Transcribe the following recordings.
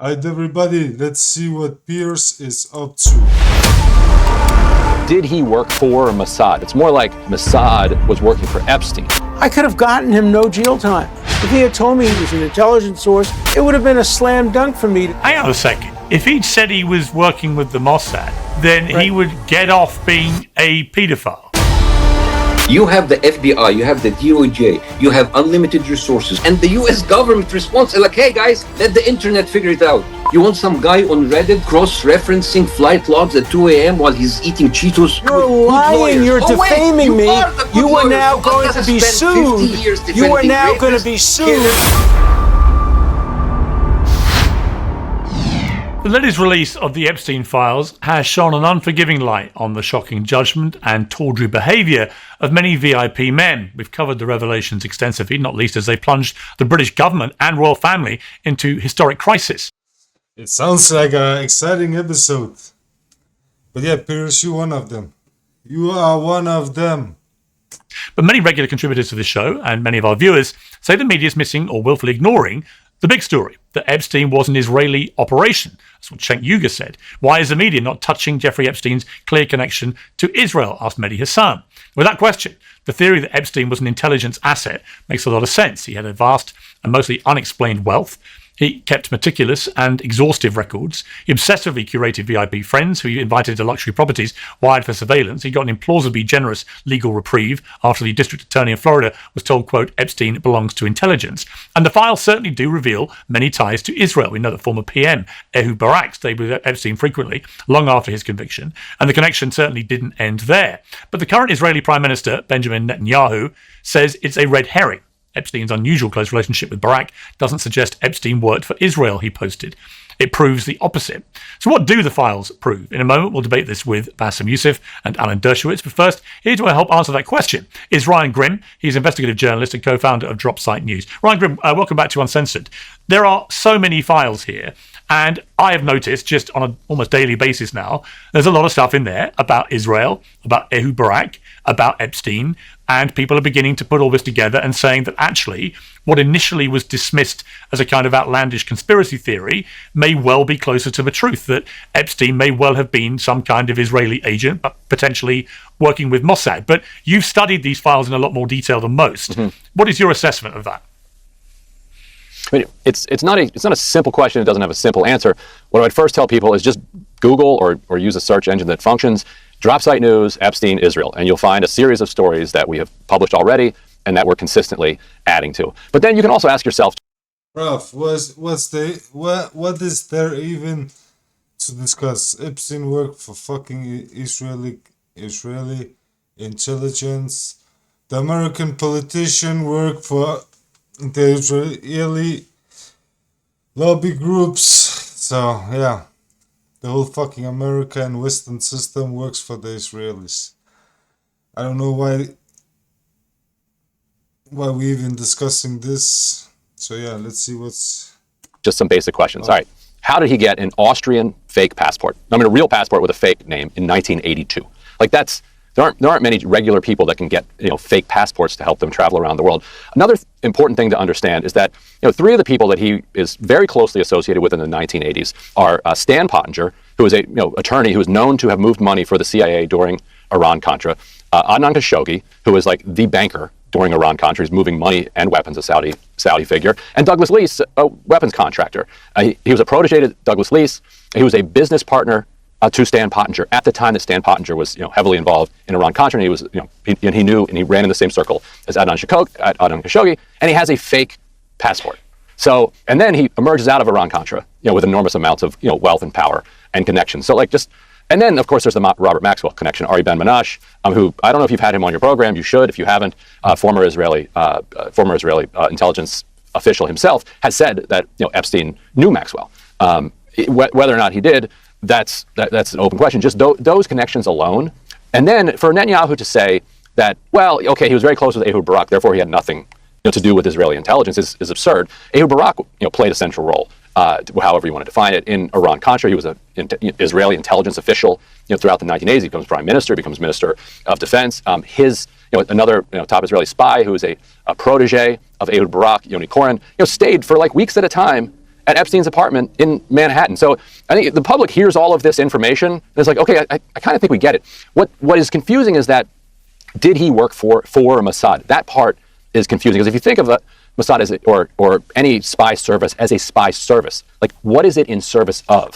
Alright, everybody, let's see what Piers is up to. Did he work for Mossad? It's more like Mossad was working for Epstein. I could have gotten him no jail time. If he had told me he was an intelligence source, it would have been a slam dunk for me. Hang on a second. If he'd said he was working with the Mossad, then he would get off being a pedophile. You have the FBI, you have the DOJ, you have unlimited resources, and the US government responds like, hey guys, let the internet figure it out. You want some guy on Reddit cross-referencing flight logs at 2 a.m. while he's eating Cheetos? You're lying, you're defaming me. You are now going to be sued. You are now going to be sued. The latest release of the Epstein files has shone an unforgiving light on the shocking judgment and tawdry behaviour of many VIP men. We've covered the revelations extensively, not least as they plunged the British government and royal family into historic crisis. It sounds like an exciting episode. But yeah, Piers, you're one of them. You are one of them. But many regular contributors to this show and many of our viewers say the media is missing or willfully ignoring the big story, that Epstein was an Israeli operation. That's what Cenk Uygur said. Why is the media not touching Jeffrey Epstein's clear connection to Israel, asked Mehdi Hassan. Without question, the theory that Epstein was an intelligence asset makes a lot of sense. He had a vast and mostly unexplained wealth. He kept meticulous and exhaustive records. He obsessively curated VIP friends who he invited to luxury properties wired for surveillance. He got an implausibly generous legal reprieve after the district attorney in Florida was told, quote, Epstein belongs to intelligence. And the files certainly do reveal many ties to Israel. We know that former PM Ehud Barak stayed with Epstein frequently, long after his conviction, and the connection certainly didn't end there. But the current Israeli Prime Minister, Benjamin Netanyahu, says it's a red herring. Epstein's unusual close relationship with Barak doesn't suggest Epstein worked for Israel, he posted. It proves the opposite. So what do the files prove? In a moment, we'll debate this with Bassem Youssef and Alan Dershowitz. But first, here to help answer that question is Ryan Grim. He's an investigative journalist and co-founder of Dropsite News. Ryan Grim, welcome back to Uncensored. There are so many files here, and I have noticed just on an almost daily basis now, there's a lot of stuff in there about Israel, about Ehud Barak, about Epstein, and people are beginning to put all this together and saying that actually what initially was dismissed as a kind of outlandish conspiracy theory may well be closer to the truth, that Epstein may well have been some kind of Israeli agent, but potentially working with Mossad. But you've studied these files in a lot more detail than most. Mm-hmm. What is your assessment of that? I mean, it's not a simple question. It doesn't have a simple answer. What I'd first tell people is just Google or use a search engine that functions. Dropsite News, Epstein, Israel, and you'll find a series of stories that we have published already and that we're consistently adding to. But then you can also ask yourself, Prof, what is there even to discuss? Epstein worked for fucking Israeli intelligence. The American politician worked for the Israeli lobby groups. So yeah. The whole fucking America and Western system works for the Israelis. I don't know why we're even discussing this. So yeah, let's see what's... Just some basic questions. All right. How did he get an Austrian fake passport? I mean, a real passport with a fake name in 1982. Like there aren't many regular people that can get, fake passports to help them travel around the world. Another important thing to understand is that, three of the people that he is very closely associated with in the 1980s are Stan Pottinger, who is a attorney who is known to have moved money for the CIA during Iran-Contra, Adnan Khashoggi, who is like the banker during Iran-Contra, he's moving money and weapons, a Saudi figure, and Douglas Lease, a weapons contractor. He was a protege to Douglas Lease. He was a business partner to Stan Pottinger at the time that Stan Pottinger was, heavily involved in Iran-Contra, and he was, he knew and he ran in the same circle as Adnan Khashoggi, and he has a fake passport. So, and then he emerges out of Iran-Contra, with enormous amounts of, wealth and power and connections. So, and then of course there's the Robert Maxwell connection, Ari Ben Menashe, who I don't know if you've had him on your program. You should, if you haven't. Former Israeli intelligence official himself has said that Epstein knew Maxwell. Whether or not he did. That's an open question. Just those connections alone. And then for Netanyahu to say that, well, okay, he was very close with Ehud Barak, therefore he had nothing to do with Israeli intelligence is absurd. Ehud Barak played a central role, however you want to define it, in Iran-Contra. He was an Israeli intelligence official throughout the 1980s. He becomes prime minister, becomes minister of defense. Another top Israeli spy who is a protege of Ehud Barak, Yoni Koren, stayed for like weeks at a time at Epstein's apartment in Manhattan. So I think the public hears all of this information, and it's like, okay, I kind of think we get it. What is confusing is that, did he work for Mossad? That part is confusing, because if you think of Mossad as or any spy service as a spy service, like, what is it in service of?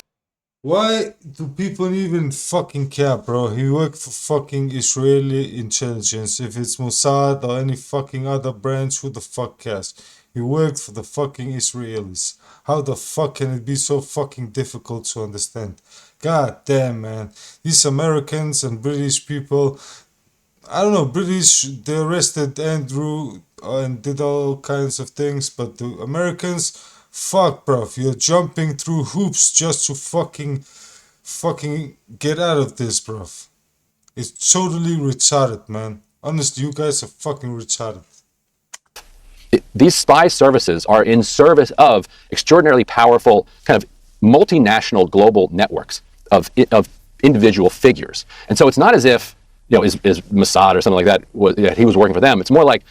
Why do people even fucking care, bro? He worked for fucking Israeli intelligence. If it's Mossad or any fucking other branch, who the fuck cares? He worked for the fucking Israelis. How the fuck can it be so fucking difficult to understand? God damn, man. These Americans and British people, I don't know, British, they arrested Andrew and did all kinds of things, but the Americans, fuck, bro, you're jumping through hoops just to fucking get out of this, bro. It's totally retarded, man. Honestly, you guys are fucking retarded. These spy services are in service of extraordinarily powerful kind of multinational global networks of individual figures. And so it's not as if, is Mossad or something like that, he was working for them. It's more like,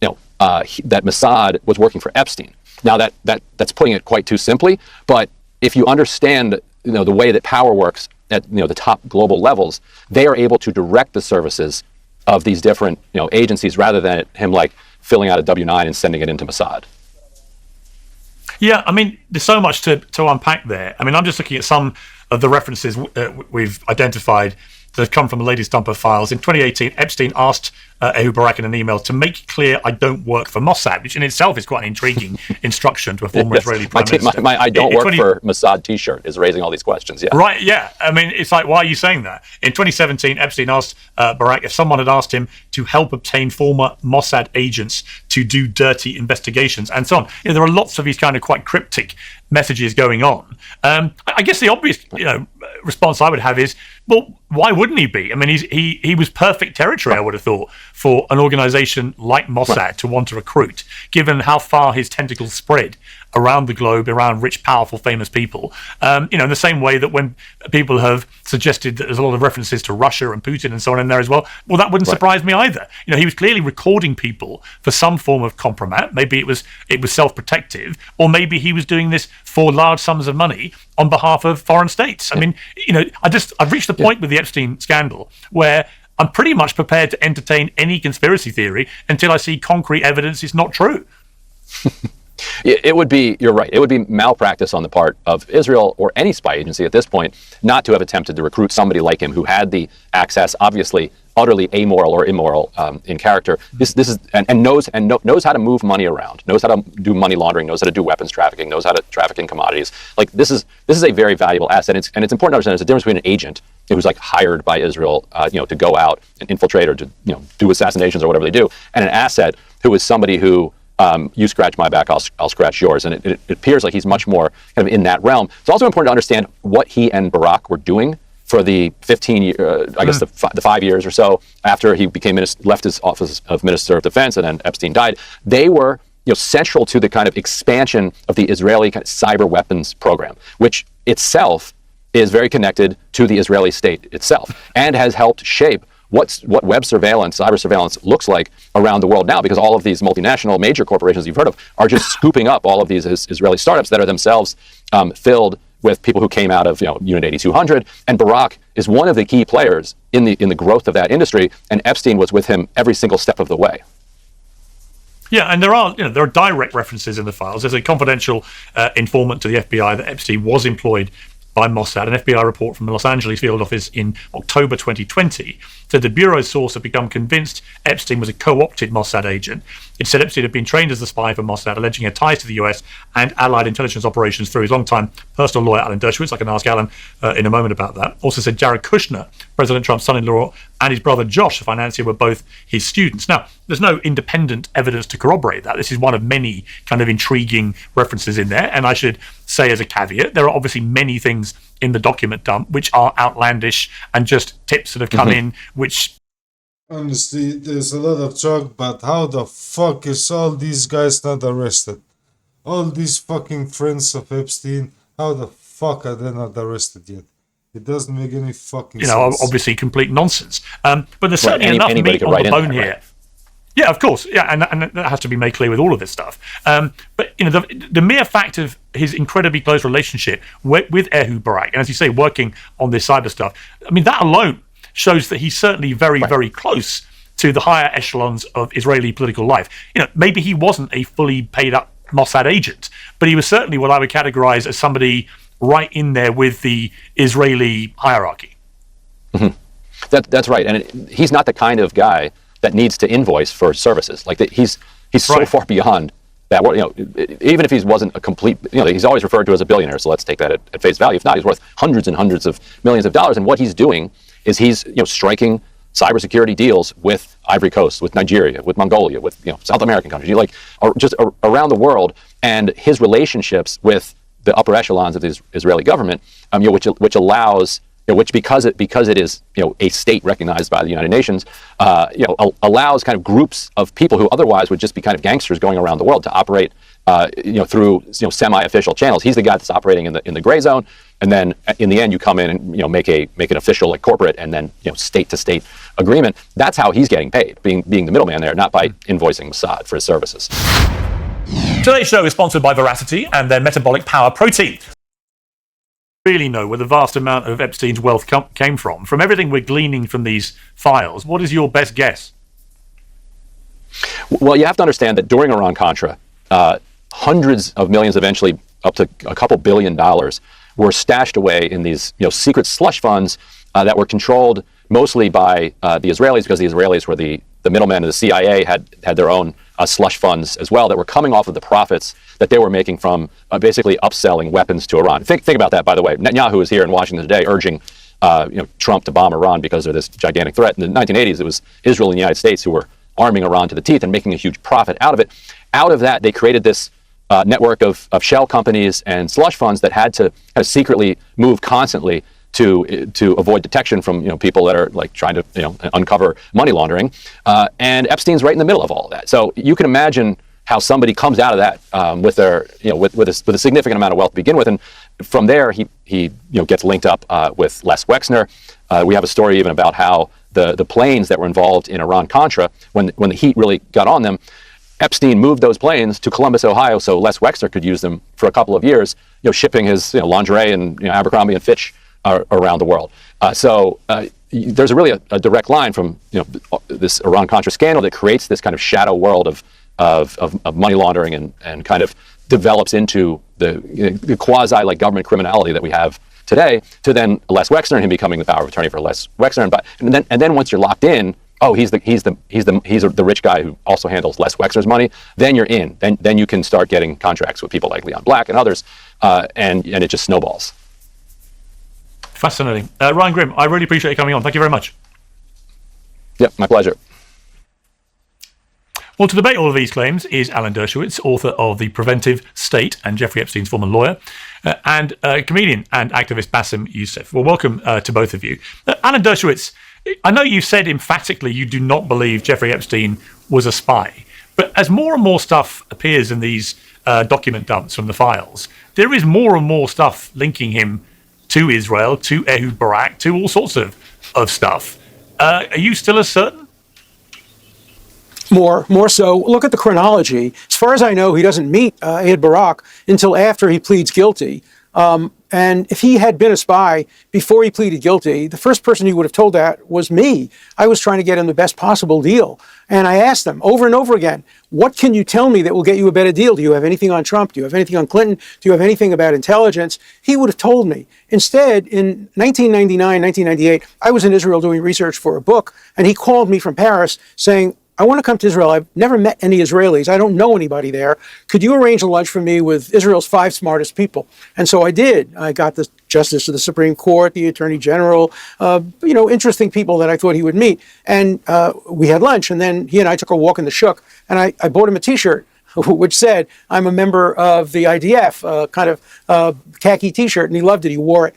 that Mossad was working for Epstein. Now that's putting it quite too simply, but if you understand, the way that power works at, the top global levels, they are able to direct the services of these different, agencies, rather than him like filling out a W-9 and sending it into Mossad. Yeah, I mean, there's so much to unpack there. I mean, I'm just looking at some of the references we've identified that have come from the latest dump of files. In 2018, Epstein asked Ehud Barak in an email to make clear, "I don't work for Mossad," which in itself is quite an intriguing instruction to a former Israeli prime minister. My "I don't work for Mossad" T-shirt is raising all these questions. Yeah. Right. Yeah. I mean, it's like, why are you saying that? In 2017, Epstein asked Barak if someone had asked him to help obtain former Mossad agents to do dirty investigations and so on. There are lots of these kind of quite cryptic messages going on. I guess the obvious, response I would have is, well, why wouldn't he be? I mean, he was perfect territory, I would have thought, for an organization like Mossad to want to recruit, given how far his tentacles spread around the globe, around rich, powerful, famous people. In the same way that when people have suggested that there's a lot of references to Russia and Putin and so on in there as well, that wouldn't surprise me either. He was clearly recording people for some form of compromat. Maybe it was self-protective, or maybe he was doing this for large sums of money on behalf of foreign states. I mean, I've reached the point with the Epstein scandal where I'm pretty much prepared to entertain any conspiracy theory until I see concrete evidence it's not true. It would be, you're right, it would be malpractice on the part of Israel or any spy agency at this point not to have attempted to recruit somebody like him who had the access, obviously utterly amoral or immoral in character. This is and knows how to move money around, knows how to do money laundering, knows how to do weapons trafficking, knows how to traffic in commodities. Like, this is a very valuable asset, and it's important to understand there's a difference between an agent who's like hired by Israel, to go out and infiltrate or to do assassinations or whatever they do, and an asset who is somebody who, you scratch my back, I'll scratch yours. And it appears like he's much more kind of in that realm. It's also important to understand what he and Barak were doing for the 15 years, the 5 years or so after he left his office of Minister of Defense, and then Epstein died. They were central to the kind of expansion of the Israeli kind of cyber weapons program, which itself is very connected to the Israeli state itself, and has helped shape what web surveillance, cyber surveillance looks like around the world now, because all of these multinational major corporations you've heard of are just scooping up all of these Israeli startups that are themselves filled with people who came out of Unit 8200. And Barak is one of the key players in the growth of that industry, and Epstein was with him every single step of the way. Yeah, and there are direct references in the files. There's a confidential informant to the FBI that Epstein was employed by Mossad. An FBI report from the Los Angeles field office in October 2020 said the Bureau's source had become convinced Epstein was a co-opted Mossad agent. It said Epstein had been trained as a spy for Mossad, alleging a ties to the US and allied intelligence operations through his longtime personal lawyer, Alan Dershowitz. I can ask Alan in a moment about that. Also said Jared Kushner, President Trump's son-in-law, and his brother Josh, the financier, were both his students. Now, there's no independent evidence to corroborate that. This is one of many kind of intriguing references in there. And I should say as a caveat, there are obviously many things in the document dump which are outlandish and just tips that have come in, which... Honestly, there's a lot of talk, but how the fuck is all these guys not arrested? All these fucking friends of Epstein, how the fuck are they not arrested yet? It doesn't make any fucking sense. Obviously complete nonsense. But there's certainly enough meat on the bone here. Yeah, of course. Yeah, and that has to be made clear with all of this stuff. But the mere fact of his incredibly close relationship with Ehud Barak, and as you say, working on this cyber stuff, I mean, that alone shows that he's certainly very, very close to the higher echelons of Israeli political life. Maybe he wasn't a fully paid up Mossad agent, but he was certainly what I would categorize as somebody right in there with the Israeli hierarchy. Mm-hmm. That's right, and he's not the kind of guy that needs to invoice for services. Like he's so far beyond that. Even if he wasn't a complete, he's always referred to as a billionaire. So let's take that at face value. If not, he's worth hundreds and hundreds of millions of dollars. And what he's doing is he's striking cybersecurity deals with Ivory Coast, with Nigeria, with Mongolia, with South American countries, just around the world. And his relationships with the upper echelons of the Israeli government, which allows. Which because it is a state recognized by the United Nations, allows kind of groups of people who otherwise would just be kind of gangsters going around the world to operate through semi-official channels. He's the guy that's operating in the gray zone, and then in the end you come in and make an official like corporate and then state to state agreement. That's how he's getting paid, being the middleman there, not by invoicing Mossad for his services. Today's show is sponsored by Veracity and their metabolic power protein. Really know where the vast amount of Epstein's wealth came from. From everything we're gleaning from these files, what is your best guess? Well, you have to understand that during Iran-Contra, hundreds of millions, eventually up to a couple $1 billion, were stashed away in these secret slush funds that were controlled mostly by the Israelis, because the Israelis were the middlemen of the CIA, had their own slush funds as well that were coming off of the profits that they were making from basically upselling weapons to Iran. Think about that, by the way. Netanyahu is here in Washington today urging Trump to bomb Iran because of this gigantic threat. In the 1980s, it was Israel and the United States who were arming Iran to the teeth and making a huge profit out of it. Out of that, they created this network of shell companies and slush funds that had to kind of secretly move constantly to avoid detection from people that are like trying to uncover money laundering, and Epstein's right in the middle of all of that. So you can imagine how somebody comes out of that with their with a significant amount of wealth to begin with, and from there he gets linked up with Les Wexner. We have a story even about how the planes that were involved in Iran-Contra, when the heat really got on them, Epstein moved those planes to Columbus, Ohio, so Les Wexner could use them for a couple of years, shipping his lingerie and Abercrombie and Fitch around the world. So there's really a direct line from this Iran-Contra scandal that creates this kind of shadow world of money laundering and kind of develops into the quasi like government criminality that we have today, to then Les Wexner and him becoming the power of attorney for Les Wexner, and then once you're locked in, he's the rich guy who also handles Les Wexner's money. Then you're in. Then you can start getting contracts with people like Leon Black and others, and it just snowballs. Fascinating. Ryan Grim, I really appreciate you coming on. Thank you very much. Yep, my pleasure. Well, to debate all of these claims is Alan Dershowitz, author of The Preventive State and Jeffrey Epstein's former lawyer, and comedian and activist Bassem Youssef. Well, welcome to both of you. Alan Dershowitz, I know you said emphatically you do not believe Jeffrey Epstein was a spy, but as more and more stuff appears in these document dumps from the files, there is more and more stuff linking him to Israel, to Ehud Barak, to all sorts of stuff. Are you still as certain? More so. Look at the chronology. As far as I know, he doesn't meet Ehud Barak until after he pleads guilty. And if he had been a spy before he pleaded guilty, the first person he would have told that was me. I was trying to get him the best possible deal. And I asked them over and over again, what can you tell me that will get you a better deal? Do you have anything on Trump? Do you have anything on Clinton? Do you have anything about intelligence? He would have told me. Instead, in 1999, 1998, I was in Israel doing research for a book, and he called me from Paris saying, I want to come to Israel. I've never met any Israelis. I don't know anybody there. Could you arrange a lunch for me with Israel's 5 smartest people? And so I did. I got the Justice of the Supreme Court, the Attorney General, interesting people that I thought he would meet. And we had lunch, and then he and I took a walk in the shuk, and I bought him a T-shirt which said, I'm a member of the IDF, kind of khaki T-shirt, and he loved it. He wore it.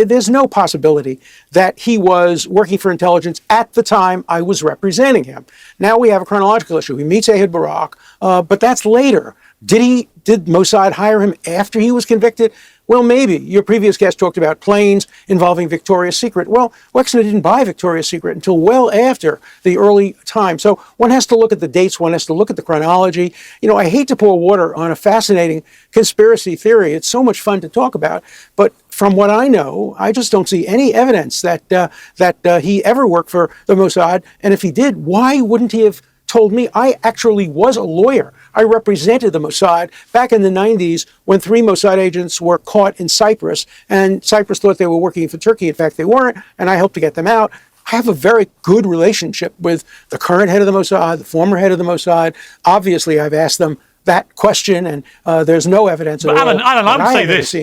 There's no possibility that he was working for intelligence at the time I was representing him. Now we have a chronological issue. He meets Ehud Barak, but that's later. Did Mossad hire him after he was convicted? Well, maybe. Your previous guest talked about planes involving Victoria's Secret. Well, Wexner didn't buy Victoria's Secret until well after the early time. So one has to look at the dates. One has to look at the chronology. You know, I hate to pour water on a fascinating conspiracy theory. It's so much fun to talk about. But from what I know, I just don't see any evidence that he ever worked for the Mossad. And if he did, why wouldn't he have told me? I actually was a lawyer. I represented the Mossad back in the 90s when 3 Mossad agents were caught in Cyprus, and Cyprus thought they were working for Turkey. In fact, they weren't, and I helped to get them out. I have a very good relationship with the current head of the Mossad, the former head of the Mossad. Obviously, I've asked them that question, and there's no evidence at all. Alan, I would say this.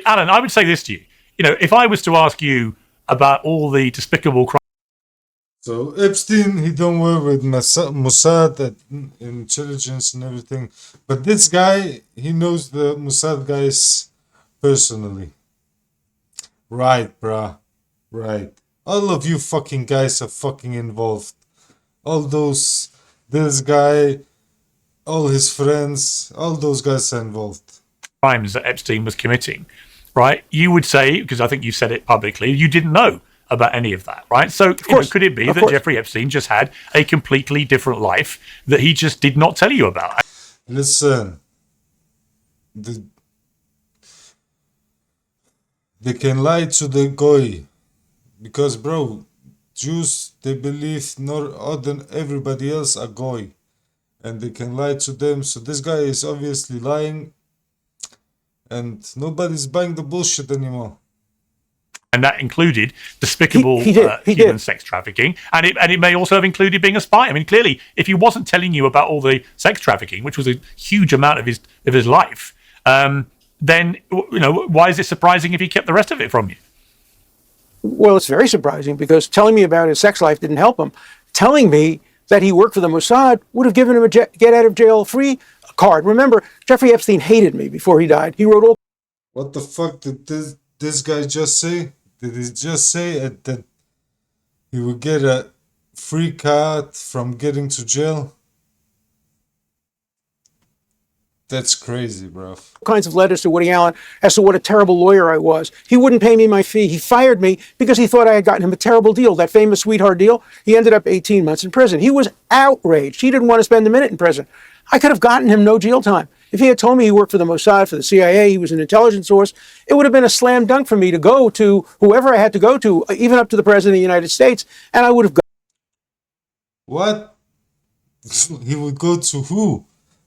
Alan, I would say this to you. You know, if I was to ask you about all the despicable crimes. So Epstein, he don't work with Mossad and intelligence and everything. But this guy, he knows the Mossad guys personally. Right, bruh. Right. All of you fucking guys are fucking involved. This guy, all his friends, all those guys are involved. Crimes that Epstein was committing, right? You would say, because I think you said it publicly, you didn't know about any of that, right? So could it be that Jeffrey Epstein just had a completely different life that he just did not tell you about? Listen, they can lie to the goy because, bro, Jews, they believe not other than everybody else are goy, and they can lie to them. So this guy is obviously lying, and nobody's buying the bullshit anymore. And that included despicable human sex trafficking, and it may also have included being a spy. I mean, clearly, if he wasn't telling you about all the sex trafficking, which was a huge amount of his life, then why is it surprising if he kept the rest of it from you? Well, it's very surprising because telling me about his sex life didn't help him. Telling me that he worked for the Mossad would have given him a get out of jail free card. Remember, Jeffrey Epstein hated me before he died. He wrote all. What the fuck did this guy just say? Did he just say that he would get a free card from getting to jail? That's crazy, bro. Kinds of letters to Woody Allen as to what a terrible lawyer I was. He wouldn't pay me my fee. He fired me because he thought I had gotten him a terrible deal, that famous sweetheart deal. He ended up 18 months in prison. He was outraged. He didn't want to spend a minute in prison. I could have gotten him no jail time. If he had told me he worked for the Mossad, for the CIA, he was an intelligence source, it would have been a slam dunk for me to go to whoever I had to go to, even up to the President of the United States, and I would have gone. What? He would go to who?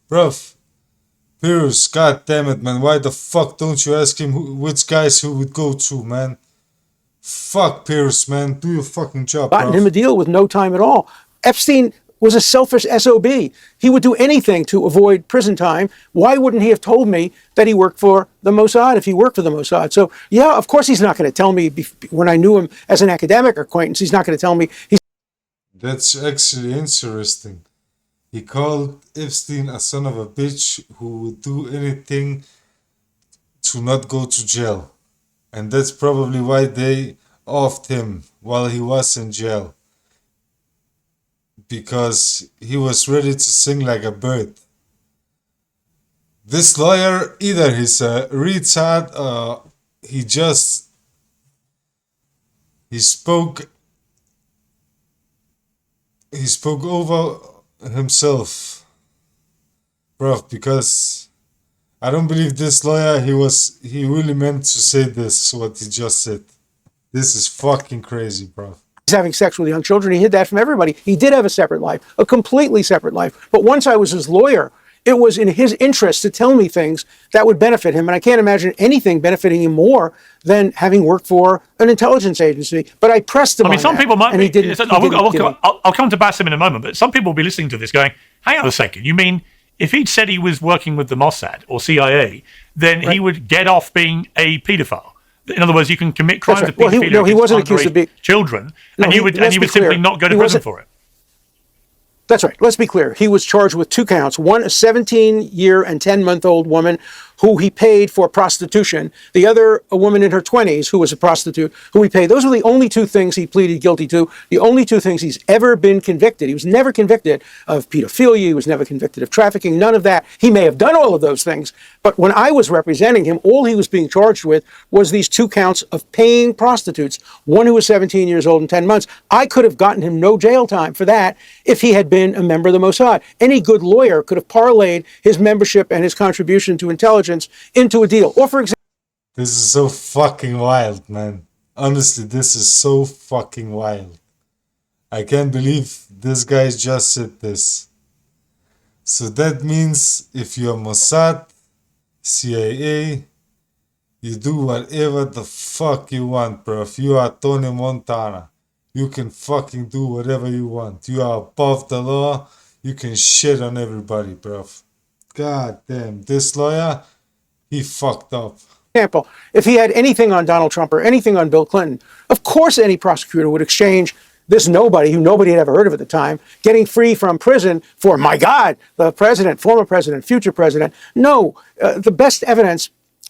Bruv. Piers, god damn it, man. Why the fuck don't you ask him which guys he would go to, man? Fuck Piers, man. Do your fucking job, Gotten him a deal with no time at all. Epstein was a selfish SOB. He would do anything to avoid prison time. Why wouldn't he have told me that he worked for the Mossad if he worked for the Mossad? So, yeah, of course he's not going to tell me when I knew him as an academic acquaintance. He's not going to tell me. That's actually interesting. He called Epstein a son of a bitch who would do anything to not go to jail. And that's probably why they offed him while he was in jail. Because he was ready to sing like a bird. This lawyer, either he's a retard or he spoke over himself, bro, because I don't believe this lawyer, he really meant to say this, what he just said. This is fucking crazy, bro. He's having sex with young children. He hid that from everybody. He did have a separate life, a completely separate life. But once I was his lawyer, it was in his interest to tell me things that would benefit him. And I can't imagine anything benefiting him more than having worked for an intelligence agency. But I pressed him on some that, people might and be. He didn't, I'll come to Bassem in a moment, but some people will be listening to this going, hang on a second, you mean if he'd said he was working with the Mossad or CIA, then he would get off being a paedophile? In other words, you can commit crimes of pedophilia he wasn't accused of being children, and he would simply not go to prison for it. That's right. Let's be clear. He was charged with 2 counts. One, a 17-year and 10-month-old woman who he paid for prostitution, the other, a woman in her 20s who was a prostitute, who he paid. Those are the only two things he pleaded guilty to, the only two things he's ever been convicted. He was never convicted of pedophilia. He was never convicted of trafficking, none of that. He may have done all of those things, but when I was representing him, all he was being charged with was these 2 counts of paying prostitutes, one who was 17 years old and 10 months. I could have gotten him no jail time for that if he had been a member of the Mossad. Any good lawyer could have parlayed his membership and his contribution to intelligence into a deal. Or for example, This is so fucking wild, man. Honestly, this is so fucking wild. I can't believe this guy just said this. So that means if you're Mossad, CIA, you do whatever the fuck you want, bro. If you are Tony Montana, you can fucking do whatever you want. You are above the law. You can shit on everybody, bro. God damn, this lawyer, he fucked up. If he had anything on Donald Trump or anything on Bill Clinton, of course any prosecutor would exchange this nobody, who nobody had ever heard of at the time, getting free from prison for, my God, the president, former president, future president. No, the best evidence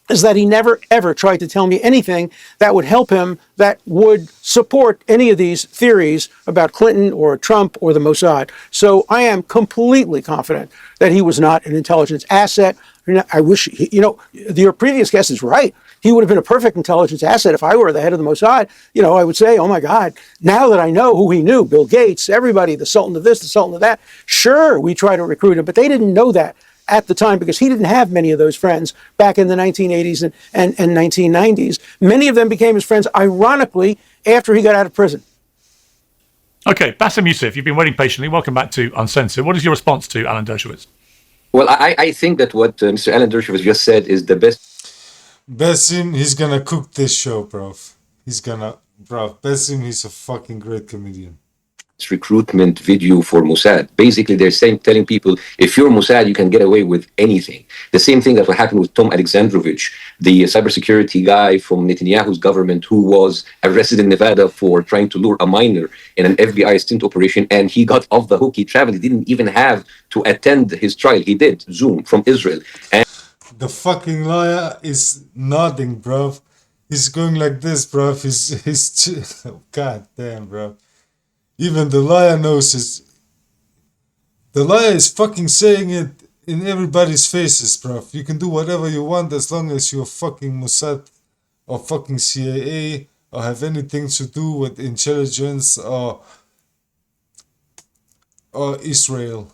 is that he never, ever tried to tell me anything that would help him, that would support any of these theories about Clinton or Trump or the Mossad. So I am completely confident that he was not an intelligence asset. I wish, your previous guest is right. He would have been a perfect intelligence asset if I were the head of the Mossad. I would say, oh my God, now that I know who he knew, Bill Gates, everybody, the Sultan of this, the Sultan of that, sure, we try to recruit him, but they didn't know that at the time because he didn't have many of those friends back in the 1980s and 1990s. Many of them became his friends, ironically, after he got out of prison. Okay, Bassem Youssef, you've been waiting patiently. Welcome back to Uncensored. What is your response to Alan Dershowitz? Well, I think that what Mr. Alan Dershowitz just said is the best. Bassem, he's gonna cook this show, bro. Bassem, he's a fucking great comedian. Recruitment video for Mossad. Basically, they're telling people, if you're Mossad, you can get away with anything. The same thing that what happened with Tom Alexandrovich, the cybersecurity guy from Netanyahu's government, who was arrested in Nevada for trying to lure a minor in an FBI stint operation, and he got off the hook. He traveled. He didn't even have to attend his trial. He did Zoom from Israel. And the fucking lawyer is nodding, bro. He's going like this, bro. He's God damn, bro. Even the lawyer knows it. The lawyer is fucking saying it in everybody's faces, bro. You can do whatever you want as long as you're fucking Mossad or fucking CIA or have anything to do with intelligence or Israel.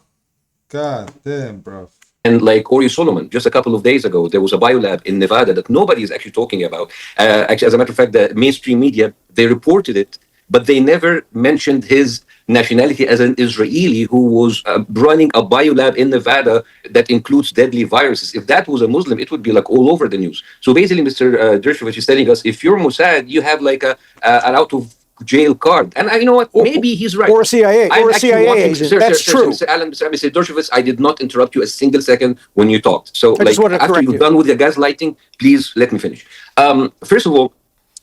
God damn, bro. And like Ori Solomon, just a couple of days ago, there was a biolab in Nevada that nobody is actually talking about. Actually, as a matter of fact, the mainstream media, they reported it, but they never mentioned his nationality as an Israeli who was running a biolab in Nevada that includes deadly viruses. If that was a Muslim, it would be like all over the news. So basically, Mr. Dershowitz is telling us, if you're Mossad, you have like an out of jail card. And you know what? Maybe he's right. Or a CIA, or a CIA agent. That's true. Mr. Alan, Mr. Dershowitz, I did not interrupt you a single second when you talked. So I just wanted to after correct you're you. done with the gaslighting, please let me finish. First of all,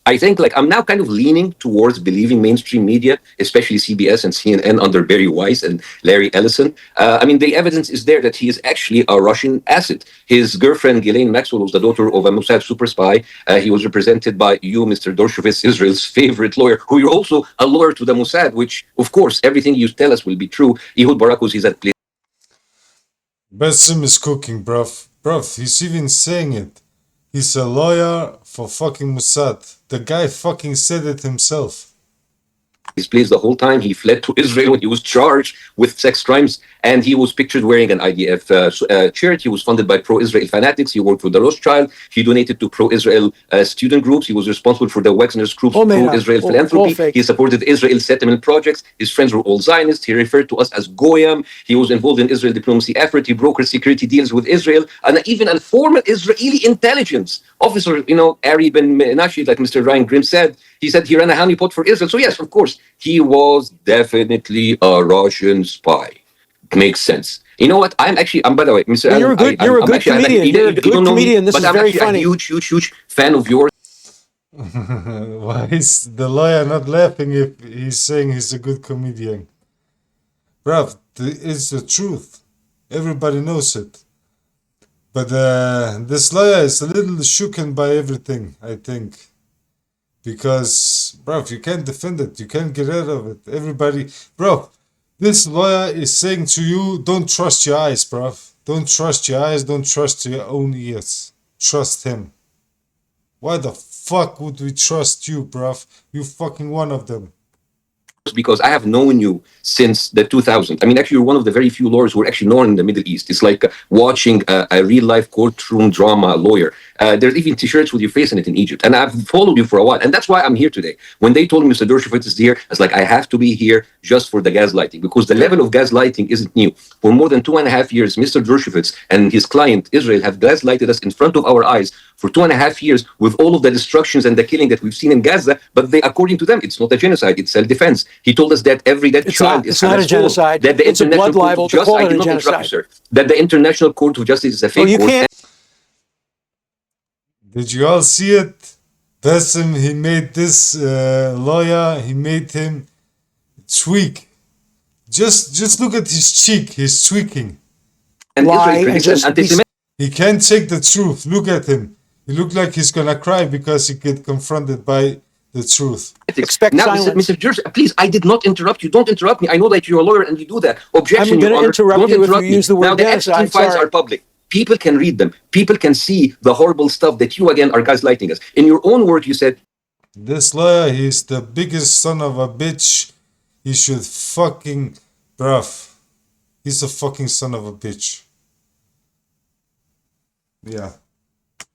I think I'm now kind of leaning towards believing mainstream media, especially CBS and CNN under Barry Weiss and Larry Ellison. The evidence is there that he is actually a Russian asset. His girlfriend, Ghislaine Maxwell, was the daughter of a Mossad super spy. He was represented by you, Mr. Dershowitz, Israel's favorite lawyer, who you're also a lawyer to the Mossad, which, of course, everything you tell us will be true. Ehud Barak was his at play. Bassem is cooking, bruv. He's even saying it. He's a lawyer for fucking Mossad. The guy fucking said it himself. His place the whole time. He fled to Israel when he was charged with sex crimes, and he was pictured wearing an IDF shirt. He was funded by pro-Israel fanatics. He worked for the Rothschild. He donated to pro-Israel student groups. He was responsible for the Wagner's group's pro-Israel philanthropy. He supported Israel settlement projects. His friends were all Zionists. He referred to us as Goyim. He was involved in Israel diplomacy effort. He brokered security deals with Israel, and even a former Israeli intelligence officer, Ari Ben Menashe, like Mr. Ryan Grim said, he said he ran a honeypot for Israel. So yes, of course, he was definitely a Russian spy. Makes sense. You know what? I'm by the way, Mr. Well, you're a good comedian. You're a good comedian. This is very funny. I'm actually a huge fan of yours. Why is the lawyer not laughing if he's saying he's a good comedian? Bruv, it's the truth. Everybody knows it. But this lawyer is a little shooken by everything, I think. Because, bro, you can't defend it. You can't get rid of it. Everybody, bro, this lawyer is saying to you, don't trust your eyes, bro. Don't trust your eyes. Don't trust your own ears. Trust him. Why the fuck would we trust you, bruv? You fucking one of them. Because I have known you since the 2000s. I mean, actually, you're one of the very few lawyers who are actually known in the Middle East. It's like watching a real-life courtroom drama lawyer. There's even T-shirts with your face in it in Egypt. And I've followed you for a while. And that's why I'm here today. When they told me Mr. Dershowitz is here, I was like, I have to be here just for the gaslighting. Because the level of gaslighting isn't new. For more than 2.5 years, Mr. Dershowitz and his client, Israel, have gaslighted us in front of our eyes for 2.5 years with all of the destructions and the killing that we've seen in Gaza. But they, according to them, it's not a genocide. It's self-defense. He told us that every dead child is not a genocide. That the it's a blood International libel Court of to call Justice, it a genocide. Sir, that the International Court of Justice is a fake you court. can't. Did you all see it? Bassem, he made this lawyer, he made him tweak. Just look at his cheek, he's tweaking. And Lie Israel and predicts an anti-Semitic He can't take the truth. Look at him. He looked like he's gonna cry because he get confronted by the truth. Expect now, silence. Mr. Dershowitz, please, I did not interrupt you. Don't interrupt me. I know that you're a lawyer and you do that. Objection, I'm Your gonna Honor. interrupt Don't you if interrupt you me. use the word now, the genocide, Epstein files sorry. are public. People can read them. People can see the horrible stuff that you, again, are gaslighting us. In your own word, you said, This lawyer, he's the biggest son of a bitch. He should fucking, bruv. He's a fucking son of a bitch. Yeah.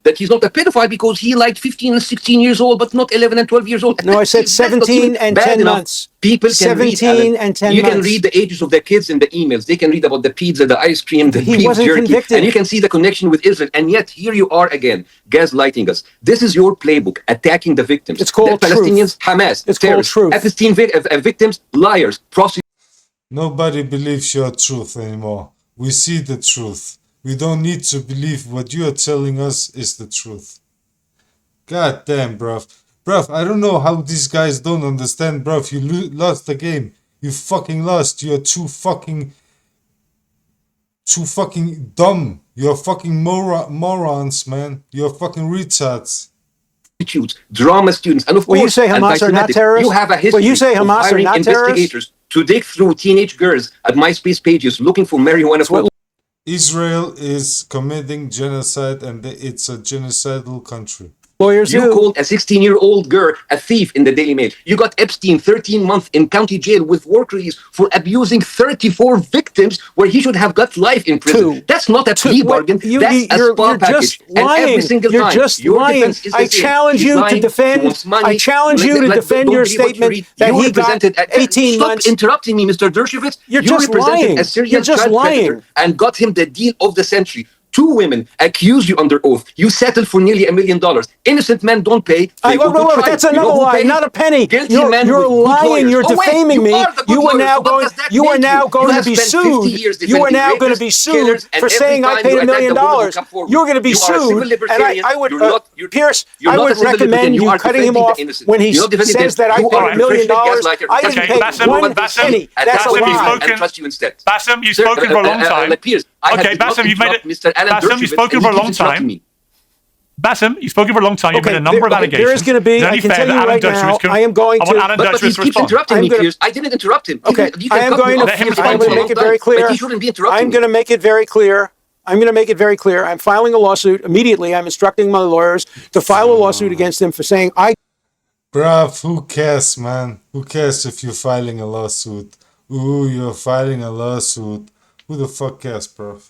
that he's not a pedophile because he liked 15 and 16 years old, but not 11 and 12 years old. No, I said That's not 17 even and bad 10 enough. months. People can read, 17 Alan. and 10 You can months. read the ages of the kids in the emails. They can read about the pizza, the ice cream, the He beef wasn't jerky. convicted. And you can see the connection with Israel. And yet, here you are again, gaslighting us. This is your playbook, attacking the victims. It's called the Palestinians, truth. Hamas, It's terrorists, called truth. Epstein victims, liars, prosecutors. Nobody believes your truth anymore. We see the truth. We don't need to believe what you are telling us is the truth. God damn, bruv. Bruv, I don't know how these guys don't understand, bruv. You lost the game. You fucking lost. You're too fucking dumb. You're fucking morons, man. You're fucking retards. Drama students, and of Well, you course, say Hamas are not anti-Semitic. terrorists? You have a history Well, you say of Hamas are hiring not investigators to dig through teenage girls at MySpace pages looking for marijuana. what- Israel is committing genocide and it's a genocidal country. Lawyers You do. called a 16-year-old girl a thief in the Daily Mail. You got Epstein 13 months in county jail with work release for abusing 34 victims where he should have got life in prison. Two. That's not a plea bargain. That's a spa package. Just lying. And every single You're time, just your lying. defense is the I same. challenge He's you lying, to defend. he wants money. I challenge you to defend don't your believe what you statement read. that You he got represented 18 Stop months. interrupting me, Mr. Dershowitz. You're You just represented lying. a serial You're just child lying. predator and got him the deal of the century. 2 women accuse you under oath. You settled for nearly $1 million. Innocent men don't pay. They go to trial. That's You know another who lie, pays? not a penny. Guilty men You're with good lying. lawyers. You're Oh, wait, defaming me. you are the good You are lawyers. now So what going. does that You are make now you? going You to have be spent 50 sued. years You are defending now going to rapists, be sued killers, and for every saying I time paid you $1 attack million. the woman who come forward. You're going to be You are a civil sued, and libertarian. I would, You're not- Pierce, you're I not would a civil recommend libertarian. you are cutting him defending off the innocent. when he You're not defending says them. that I You paid are $1 million. professional gaslighter. I didn't Okay, pay Bassem, one Bassem, penny. That's a Bassem, you've lie. spoken. And trust you instead. Bassem, you've Sir, spoken for a long time. Piers, I Okay, did not Bassem, you've made interrupt it. Mr. Alan Bassem, you've Dershowitz, spoken and for a he long keeps interrupting time. me. Bassem, you've spoken for a long time. You've made a number of there allegations. is going to be. Is it I only can fair tell that you Alan right Dershowitz now. can- I am going I want to. Alan But Dershowitz he to keeps respond. interrupting I'm me, gonna- Piers. I didn't interrupt him. Okay, You can I am cut me going off. to. Let him He's respond I'm fine going for to a make it long very time, but clear. he shouldn't be interrupting I'm me. going to make it very clear. I'm going to make it very clear. I'm filing a lawsuit immediately. I'm instructing my lawyers to file a lawsuit against him for saying I Bruv, who cares, man? Who cares if you're filing a lawsuit? Ooh, you're filing a lawsuit. Who the fuck cares, bruv?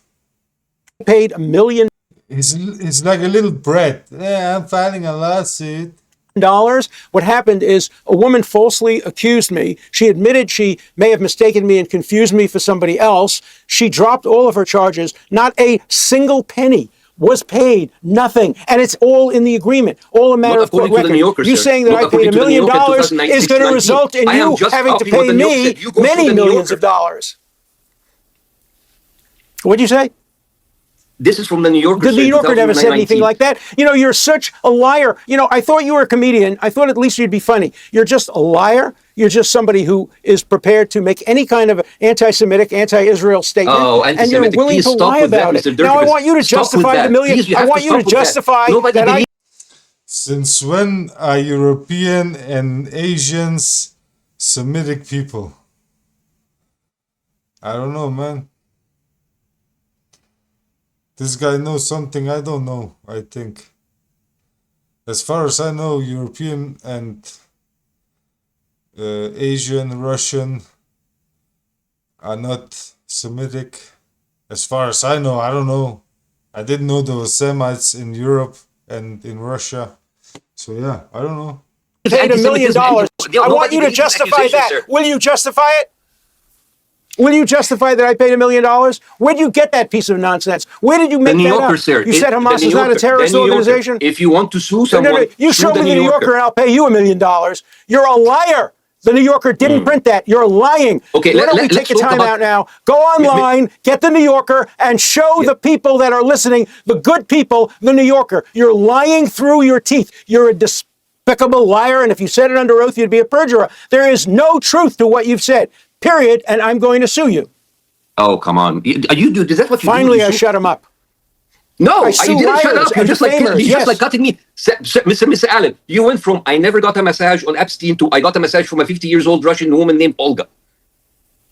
paid $1 million. He's like a little brat. Yeah, I'm filing a lawsuit. What happened is a woman falsely accused me. She admitted she may have mistaken me and confused me for somebody else. She dropped all of her charges. Not a single penny was paid. Nothing. And it's all in the agreement. All a matter Not of court according to the New record. Yorker, You sir. saying that Not I paid according $1 to the New million Yorker, is going to 2019. result in I am you just having to copying what pay the New Yorker me said. You go many through the New millions Yorker. of dollars. What'd you say? This is from the New Yorker. The New sir, Yorker never said anything 2019. like that. You know, you're such a liar. You know, I thought you were a comedian. I thought at least you'd be funny. You're just a liar. You're just somebody who is prepared to make any kind of anti-Semitic, anti-Israel statement, and you're willing to lie about it. Now, I want you to justify the million. I want you to justify that I. Since when are European and Asians Semitic people? I don't know, man. This guy knows something I don't know, I think. As far as I know, European and Asian, Russian are not Semitic. As far as I know, I don't know. I didn't know there were Semites in Europe and in Russia. So yeah, I don't know. Paid $1 million. I want you to justify that. Sir. Will you justify it? Will you justify that I paid $1 million? Where did you get that piece of nonsense? Where did you make that up? Sir, you said Hamas is not a terrorist organization? If you want to sue someone, no, you show me the New Yorker and I'll pay you $1 million. You're a liar. The New Yorker didn't print that. You're lying. Okay, why don't we take a time out now, go online, get the New Yorker, and show the people that are listening, the good people, the New Yorker. You're lying through your teeth. You're a despicable liar, and if you said it under oath, you'd be a perjurer. There is no truth to what you've said. Period, and I'm going to sue you. Oh, come on. You do, is that what you Finally, do? I shut him up. No, you didn't shut up. You're just like cutting me. Mr. Allen, you went from I never got a massage on Epstein to I got a massage from a 50-year-old Russian woman named Olga.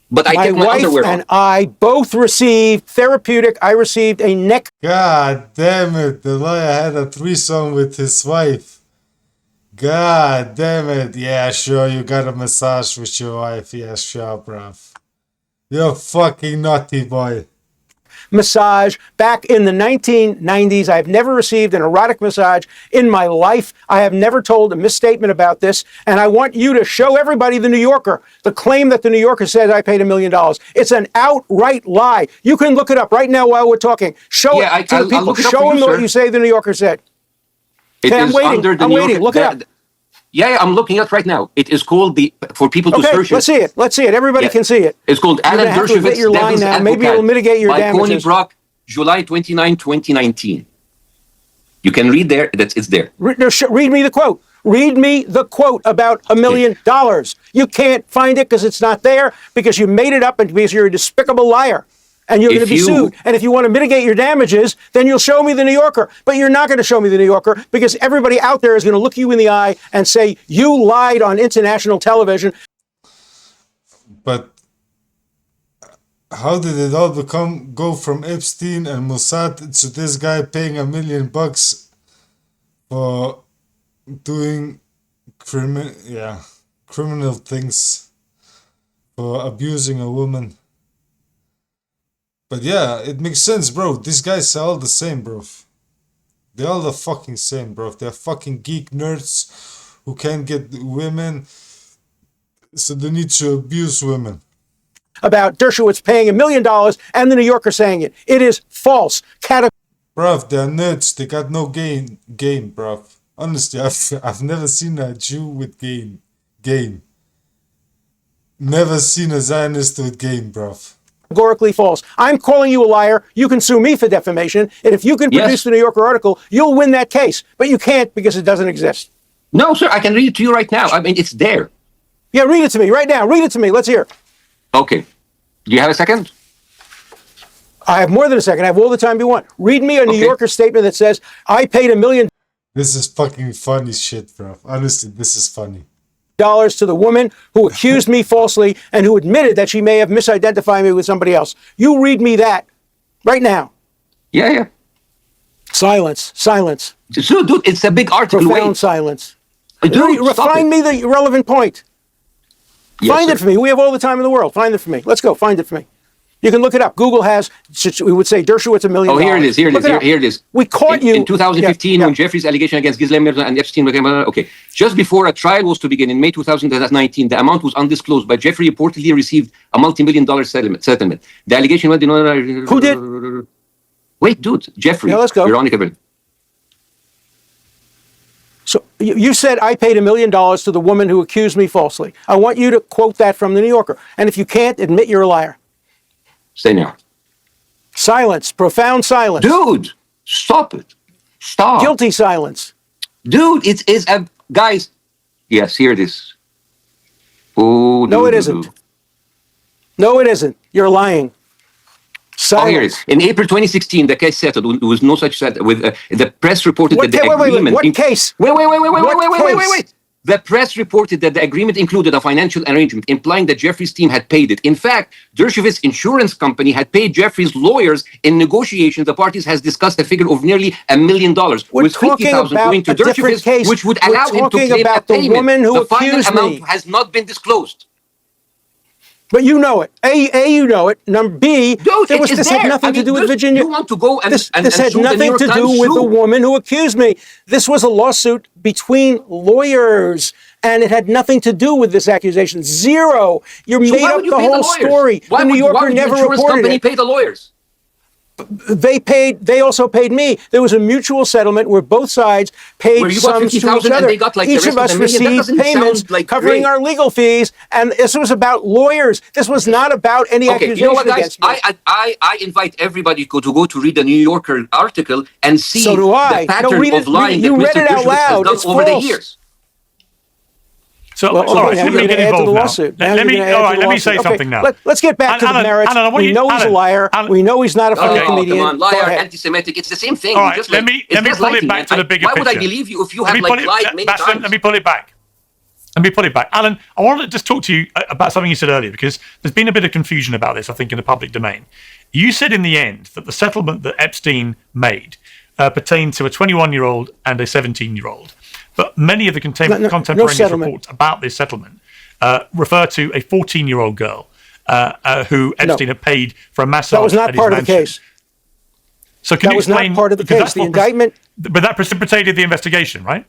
But I kept my underwear on. My wife and I both received therapeutic. I received a neck. God damn it. The lawyer had a threesome with his wife. God damn it. Yeah, sure, you got a massage with your wife. Yeah, sure, bruv. You're fucking naughty, boy. Massage back in the 1990s. I've never received an erotic massage in my life. I have never told a misstatement about this. And I want you to show everybody the New Yorker, the claim that the New Yorker said I paid $1 million. It's an outright lie. You can look it up right now while we're talking. Show it to the people. Show them what you say the New Yorker said. Okay, I'm waiting. Look it up. Yeah, I'm looking at it right now. It is called for people to search it. Let's see it. Let's see it. Everybody can see it. It's called Alan Dershowitz, your line now. Maybe it'll mitigate your damages. By Barak, July 29, 2019. You can read there. It's there. Read me the quote. Read me the quote about $1 million. You can't find it because it's not there, because you made it up and because you're a despicable liar. And you're going to be sued. And if you want to mitigate your damages, then you'll show me the New Yorker. But you're not going to show me the New Yorker because everybody out there is going to look you in the eye and say, you lied on international television. But how did it all go from Epstein and Mossad to this guy paying $1 million for doing criminal things, for abusing a woman? But yeah, it makes sense, bro. These guys are all the same, bro. They're all the fucking same, bro. They're fucking geek nerds who can't get women, so they need to abuse women. About Dershowitz paying $1 million and the New Yorker saying it. It is false. Bruv, they're nerds. They got no game, bruv. Honestly, I've never seen a Jew with game. Never seen a Zionist with game, bruv. Categorically false. I'm calling you a liar. You can sue me for defamation. And if you can produce the New Yorker article, you'll win that case. But you can't because it doesn't exist. No, sir. I can read it to you right now. I mean, it's there. Yeah, read it to me right now. Read it to me. Let's hear it. Okay. Do you have a second? I have more than a second. I have all the time you want. Read me a New Yorker statement that says, I paid $1 million. This is fucking funny shit, bro. Honestly, this is funny. To the woman who accused me falsely and who admitted that she may have misidentified me with somebody else. You read me that right now. Yeah. Silence. So, dude, it's a big article. Profound silence. Dude, find me the relevant point. Find it for me. We have all the time in the world. Find it for me. Let's go. Find it for me. You can look it up. Google has, we would say, Dershowitz $1 million. Oh, here it is. We caught you. In 2015, when Jeffrey's allegation against Ghislaine Maxwell and Epstein became, just before a trial was to begin in May 2019, the amount was undisclosed, but Jeffrey reportedly received a multi-million-dollar settlement. The allegation went, who did? Wait, dude, Jeffrey. Yeah, let's go. Veronica. So you said I paid $1 million to the woman who accused me falsely. I want you to quote that from the New Yorker. And if you can't, admit you're a liar. Stay now. Silence. Profound silence. Dude, stop it. Stop. Guilty silence. Dude, it is a... Guys. Yes, here it is. Oh, No, it isn't. No, it isn't. You're lying. Oh, here it is. In April 2016, the case settled. There was no such settle. With the press reported that the agreement. What case? Wait. The press reported that the agreement included a financial arrangement implying that Jeffrey's team had paid it. In fact, Dershowitz insurance company had paid Jeffrey's lawyers in negotiations. The parties has discussed a figure of nearly $1 million, with 50,000 going to Dershowitz, which would allow him to claim a payment. The final amount has not been disclosed. But you know it. A, you know it. Number B, this had nothing to do with Virginia. You want to go and this had nothing to do with the woman who accused me. This was a lawsuit between lawyers, and it had nothing to do with this accusation. Zero. You made up the whole story. Why the New Yorker would never the insurance reported company it. pay the lawyers? They also paid me. There was a mutual settlement where both sides paid sums to each other. Each of us received payments covering our legal fees, and this was about lawyers. This was not about any accusation you know what, guys? against me. I invite everybody to go to read the New Yorker article and see So do I. the pattern of lying that Mr. Dershowitz has done over the years. So, well, all right, let me get involved now. Let me say something now. Let's get back to the merits. We know he's a liar. We know he's not a funny comedian. Come on, liar, anti-Semitic. It's the same thing. All right, let me pull it back to the bigger picture. Why would I believe you if you have lied many times? Let me pull it back. Alan, I wanted to just talk to you about something you said earlier, because there's been a bit of confusion about this, I think, in the public domain. You said in the end that the settlement that Epstein made pertained to a 21-year-old and a 17-year-old. But many of the contemporaneous reports about this settlement refer to a 14-year-old girl who Epstein had paid for a massage. That was not part of the case. So can you explain? That was not part of the case. The indictment. But that precipitated the investigation, right?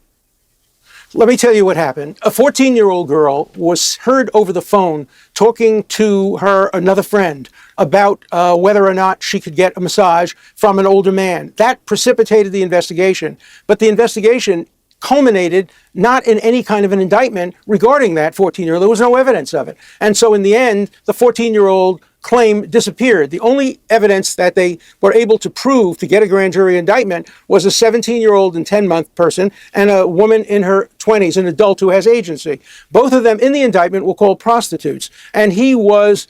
Let me tell you what happened. A 14-year-old girl was heard over the phone talking to another friend about whether or not she could get a massage from an older man. That precipitated the investigation. But the investigation culminated not in any kind of an indictment regarding that 14-year-old. There was no evidence of it. And so in the end, the 14-year-old claim disappeared. The only evidence that they were able to prove to get a grand jury indictment was a 17-year-old and 10-month person and a woman in her 20s, an adult who has agency. Both of them in the indictment were called prostitutes. And he was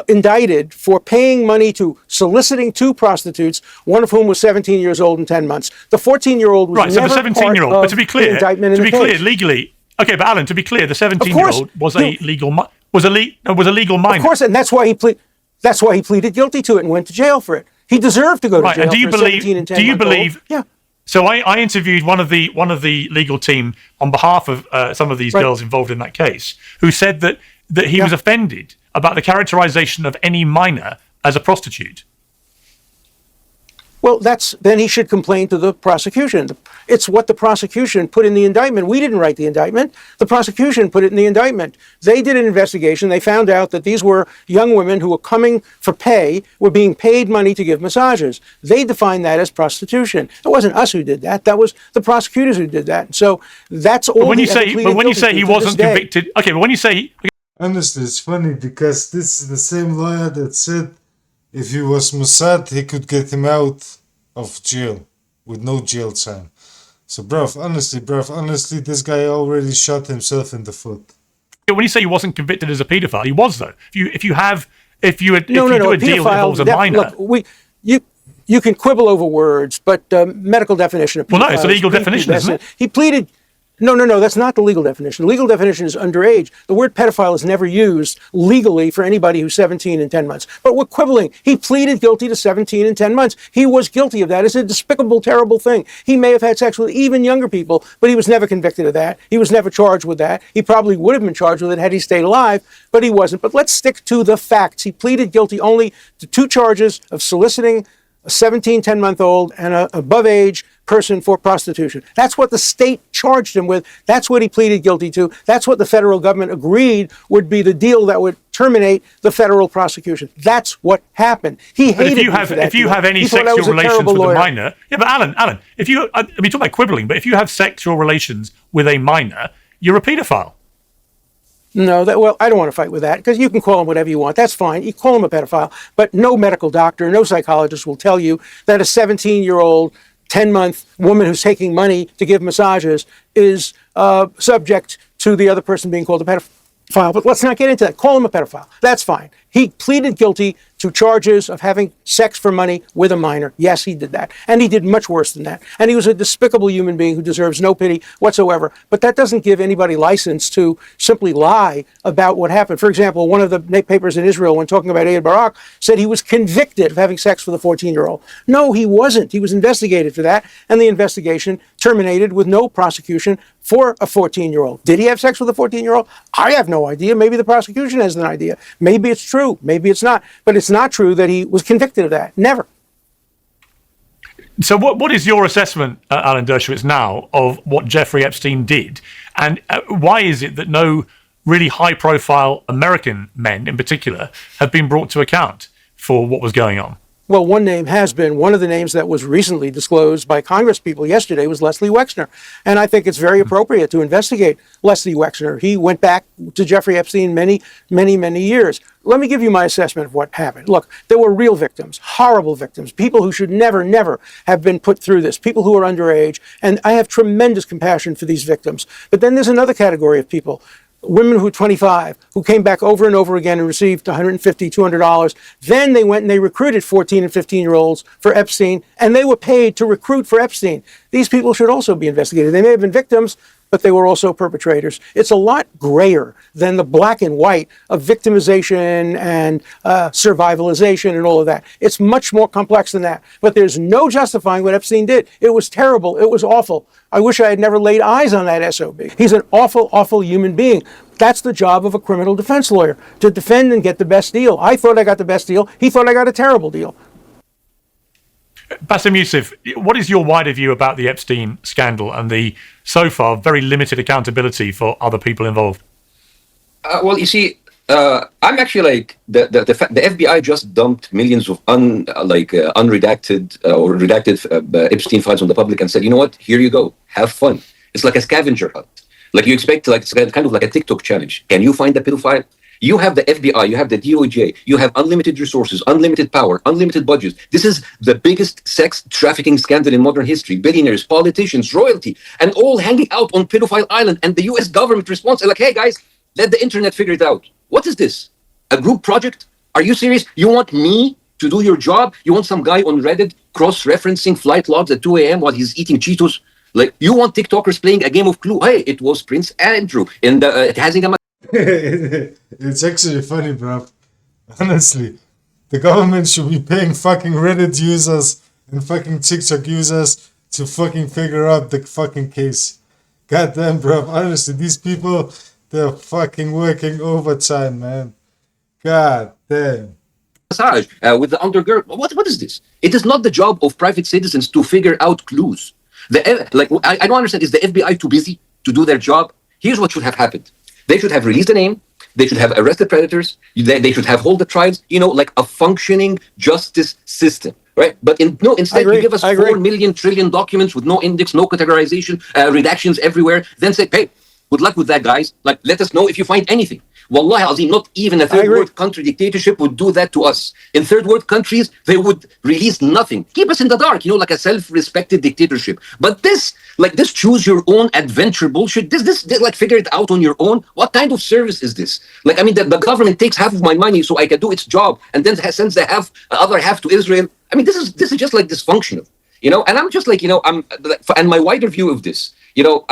indicted for paying money to soliciting two prostitutes, one of whom was 17 years old and 10 months. The 14-year-old was never part of the indictment in the case. To be clear, legally, okay, but Alan, to be clear, the 17-year-old was a legal minor. Of course, and that's why he pleaded guilty to it and went to jail for it. He deserved to go to jail for 17 and 10 Do you believe? Old. Yeah. So I interviewed one of the legal team on behalf of some of these girls involved in that case, who said that he was offended about the characterization of any minor as a prostitute. Well, then he should complain to the prosecution. It's what the prosecution put in the indictment. We didn't write the indictment. The prosecution put it in the indictment. They did an investigation. They found out that these were young women who were coming for pay, were being paid money to give massages. They defined that as prostitution. It wasn't us who did that. That was the prosecutors who did that. So that's all. But when you say he wasn't convicted, okay. But when you say, honestly, it's funny because this is the same lawyer that said if he was Mossad, he could get him out of jail with no jail time. So, honestly, this guy already shot himself in the foot. When you say he wasn't convicted as a paedophile, he was though. If you do a deal that involves a minor, look, you can quibble over words, but medical definition of pedophile. Well, no, it's a legal definition, isn't it? He pleaded. No, that's not the legal definition. The legal definition is underage. The word pedophile is never used legally for anybody who's 17 and 10 months. But we're quibbling. He pleaded guilty to 17 and 10 months. He was guilty of that. It's a despicable, terrible thing. He may have had sex with even younger people, but he was never convicted of that. He was never charged with that. He probably would have been charged with it had he stayed alive, but he wasn't. But let's stick to the facts. He pleaded guilty only to 2 charges of soliciting a 17, 10-month-old and an above-age person for prostitution. That's what the state charged him with. That's what he pleaded guilty to. That's what the federal government agreed would be the deal that would terminate the federal prosecution. That's what happened. He hated me for that. If you have any sexual relations with a minor, yeah, but Alan, if you, I mean, talk about quibbling, but if you have sexual relations with a minor, you're a pedophile. No, I don't want to fight with that because you can call him whatever you want. That's fine. You call him a pedophile, but no medical doctor, no psychologist will tell you that a 17-year-old, 10-month woman who's taking money to give massages is subject to the other person being called a pedophile. But let's not get into that. Call him a pedophile. That's fine. He pleaded guilty to charges of having sex for money with a minor. Yes, he did that. And he did much worse than that. And he was a despicable human being who deserves no pity whatsoever. But that doesn't give anybody license to simply lie about what happened. For example, one of the papers in Israel, when talking about Ehud Barak, said he was convicted of having sex with a 14-year-old. No, he wasn't. He was investigated for that. And the investigation terminated with no prosecution for a 14-year-old. Did he have sex with a 14-year-old? I have no idea. Maybe the prosecution has an idea. Maybe it's true. Maybe it's not. But it's not true that he was convicted of that. Never. So what is your assessment, Alan Dershowitz, now of what Jeffrey Epstein did? And why is it that no really high-profile American men in particular have been brought to account for what was going on? Well, one name has been. One of the names that was recently disclosed by Congress people yesterday was Leslie Wexner. And I think it's very appropriate to investigate Leslie Wexner. He went back to Jeffrey Epstein many, many, many years. Let me give you my assessment of what happened. Look, there were real victims, horrible victims, people who should never, never have been put through this, people who are underage. And I have tremendous compassion for these victims. But then there's another category of people. Women who were 25, who came back over and over again and received $150, $200. Then they went and they recruited 14 and 15-year-olds for Epstein, and they were paid to recruit for Epstein. These people should also be investigated. They may have been victims, but they were also perpetrators. It's a lot grayer than the black and white of victimization and survivalization and all of that. It's much more complex than that. But there's no justifying what Epstein did. It was terrible. It was awful. I wish I had never laid eyes on that SOB. He's an awful, awful human being. That's the job of a criminal defense lawyer, to defend and get the best deal. I thought I got the best deal. He thought I got a terrible deal. Bassem Youssef, what is your wider view about the Epstein scandal and the, so far, very limited accountability for other people involved? Well, you see, I'm actually like the FBI just dumped millions of unredacted or redacted Epstein files on the public and said, you know what? Here you go. Have fun. It's like a scavenger hunt. Like you expect, like it's kind of like a TikTok challenge. Can you find the pedophile? You have the FBI, you have the DOJ, you have unlimited resources, unlimited power, unlimited budgets. This is the biggest sex trafficking scandal in modern history. Billionaires, politicians, royalty, and all hanging out on Pedophile Island. And the US government response is like, hey guys, let the internet figure it out. What is this? A group project? Are you serious? You want me to do your job? You want some guy on Reddit cross-referencing flight logs at 2 a.m. while he's eating Cheetos? Like, you want TikTokers playing a game of Clue? Hey, it was Prince Andrew in the having a It's actually funny, bro. Honestly, the government should be paying fucking Reddit users and fucking TikTok users to fucking figure out the fucking case. Goddamn, bro. Honestly, these people, they're fucking working overtime, man. God damn. Massage with the undergird. What is this? It is not the job of private citizens to figure out clues. I don't understand. Is the FBI too busy to do their job? Here's what should have happened. They should have released the name. They should have arrested predators. They should have hold the trials. You know, like a functioning justice system, right? But instead you give us 4 million trillion documents with no index, no categorization, redactions everywhere. Then say, hey, good luck with that, guys. Like, let us know if you find anything. Wallahi azim, not even a third world country dictatorship would do that to us. In third world countries, they would release nothing. Keep us in the dark, you know, like a self-respected dictatorship. But this choose your own adventure bullshit, this like figure it out on your own. What kind of service is this? Like, I mean, the government takes half of my money so I can do its job and then sends the other half to Israel. I mean, this is just like dysfunctional, you know? And I'm just like, you know, and my wider view of this, you know,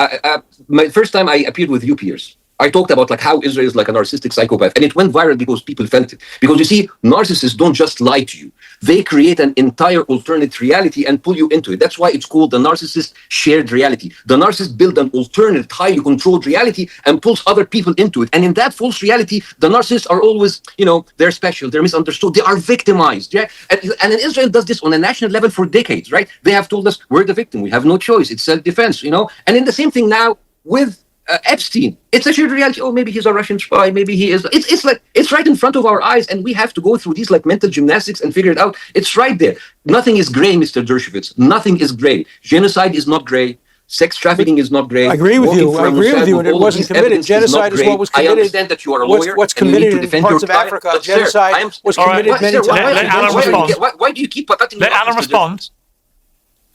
my first time I appeared with you, Piers, I talked about like how Israel is like a narcissistic psychopath, and it went viral because people felt it. Because you see, narcissists don't just lie to you; they create an entire alternate reality and pull you into it. That's why it's called the narcissist shared reality. The narcissist builds an alternate, highly controlled reality and pulls other people into it. And in that false reality, the narcissists are always, you know, they're special, they're misunderstood, they are victimized. Yeah, and Israel does this on a national level for decades, right? They have told us we're the victim, we have no choice, it's self-defense, you know. And in the same thing now with Epstein, it's a shared reality. Oh, maybe he's a Russian spy. Maybe he is. It's like it's right in front of our eyes, and we have to go through these like mental gymnastics and figure it out. It's right there. Nothing is gray, Mr. Dershowitz. Nothing is gray. Genocide is not gray. Sex trafficking is not gray. I agree with you. I agree with you. And it wasn't committed. Genocide is what was committed. I understand that you are a lawyer. What's committed in parts of Africa? Genocide was committed many times. Why do you keep putting Let Alan respond.